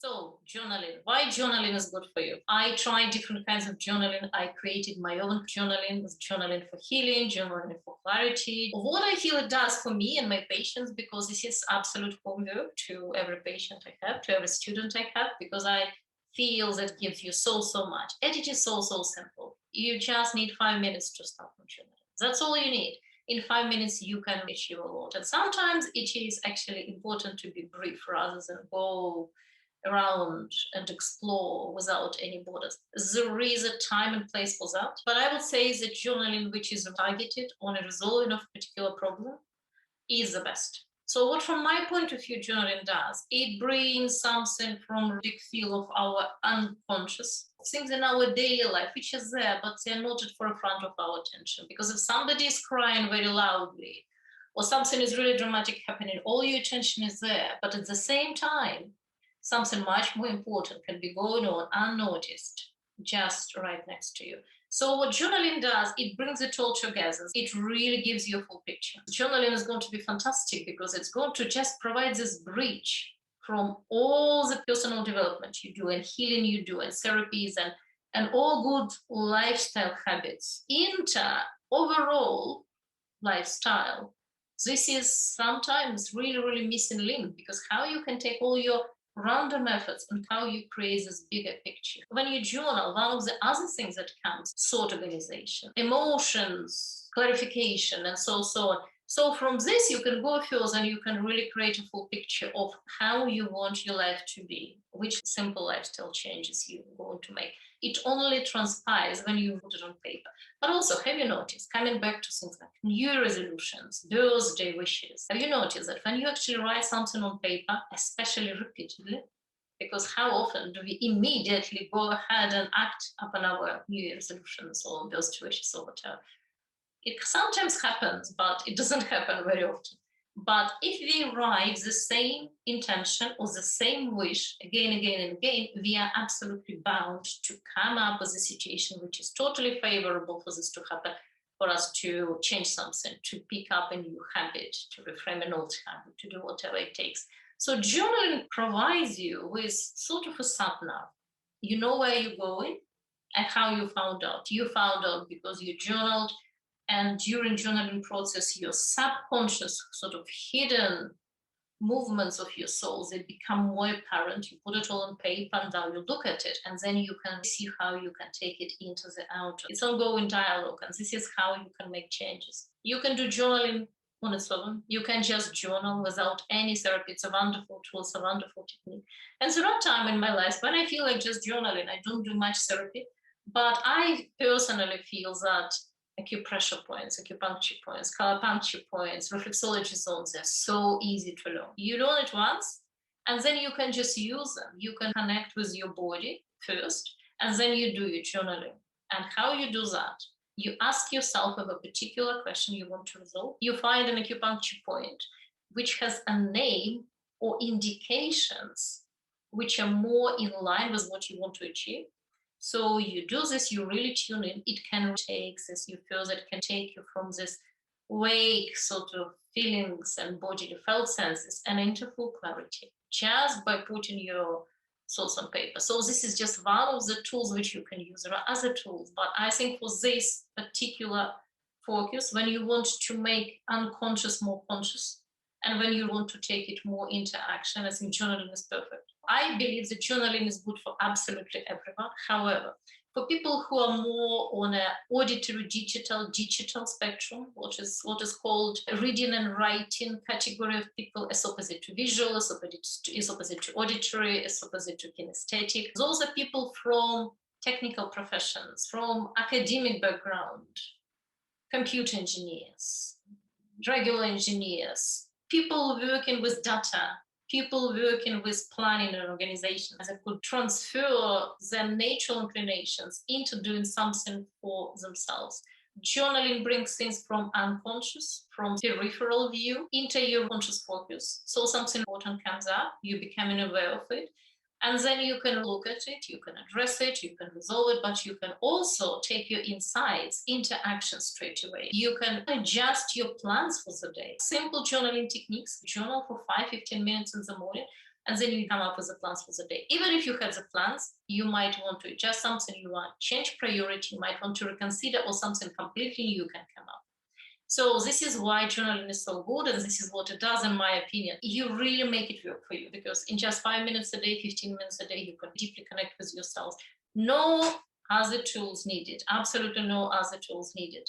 So, journaling. Why journaling is good for you? I tried different kinds of journaling. I created my own journaling with journaling for healing, journaling for clarity. What I feel it does for me and my patients, because this is absolute homework to every patient I have, to every student I have, because I feel that gives you so much. And it is so simple. You just need 5 minutes to start on journaling. That's all you need. In 5 minutes, you can achieve a lot. And sometimes it is actually important to be brief rather than go around and explore without any borders. There is a time and place for that. But I would say that journaling, which is targeted on a resolving of a particular problem, is the best. So what, from my point of view, journaling does, it brings something from the big field of our unconscious things in our daily life, which is there, but they're not at forefront of our attention. Because if somebody is crying very loudly, or something is really dramatic happening, all your attention is there. But at the same time, something much more important can be going on unnoticed, just right next to you. So what journaling does, it brings it all together. It really gives you a full picture. Journaling is going to be fantastic because it's going to just provide this bridge from all the personal development you do and healing you do and therapies and all good lifestyle habits into overall lifestyle. This is sometimes really missing link, because how you can take all your random efforts and how you create this bigger picture. When you journal, one of the other things that comes, thought organization, emotions, clarification, and so on. So from this, you can go further and you can really create a full picture of how you want your life to be, which simple lifestyle changes you're going to make. It only transpires when you put it on paper. But also, have you noticed, coming back to things like New resolutions, birthday wishes, have you noticed that when you actually write something on paper, especially repeatedly, because how often do we immediately go ahead and act upon our New Year resolutions or birthday wishes or whatever? It sometimes happens, but it doesn't happen very often. But if we write the same intention or the same wish again and again, we are absolutely bound to come up with a situation which is totally favorable for this to happen, for us to change something, to pick up a new habit, to reframe an old habit, to do whatever it takes. So journaling provides you with sort of a sat-nav. You know where you're going and how you found out. You found out because you journaled, and during journaling process, your subconscious sort of hidden movements of your soul, they become more apparent. You put it all on paper and now you look at it, and then you can see how you can take it into the outer. It's ongoing dialogue, and this is how you can make changes. You can do journaling on its own. You can just journal without any therapy. It's a wonderful tool, it's a wonderful technique. And there are times in my life when I feel like just journaling. I don't do much therapy, but I personally feel that acupressure points, acupuncture points, colourpuncture points, reflexology zones, they're so easy to learn. You learn it once, and then you can just use them. You can connect with your body first, and then you do your journaling. And how you do that? You ask yourself of a particular question you want to resolve. You find an acupuncture point which has a name or indications which are more in line with what you want to achieve. So you do this, you really tune in. It can take this you further, it can take you from this vague sort of feelings and bodily felt senses and into full clarity just by putting your thoughts on paper. So this is just one of the tools which you can use. There are other tools, but I think for this particular focus, when you want to make unconscious more conscious, and when you want to take it more into action, I think journaling is perfect. I believe that journaling is good for absolutely everyone. However, for people who are more on an auditory digital spectrum, what is called reading and writing category of people, as opposite to visual, as opposite to auditory, as opposite to kinesthetic. Those are people from technical professions, from academic background, computer engineers, regular engineers, people working with data, people working with planning and organization, that could transfer their natural inclinations into doing something for themselves. Journaling brings things from unconscious, from peripheral view, into your conscious focus. So something important comes up, you're becoming aware of it, and then you can look at it, you can address it, you can resolve it, but you can also take your insights into action straight away. You can adjust your plans for the day. Simple journaling techniques, journal for 5-15 minutes in the morning, and then you come up with the plans for the day. Even if you had the plans, you might want to adjust something, you want to change priority, you might want to reconsider, or something completely new can come up. So this is why journaling is so good, and this is what it does, in my opinion. You really make it work for you, because in just 5 minutes a day, 15 minutes a day, you can deeply connect with yourself. No other tools needed. Absolutely no other tools needed.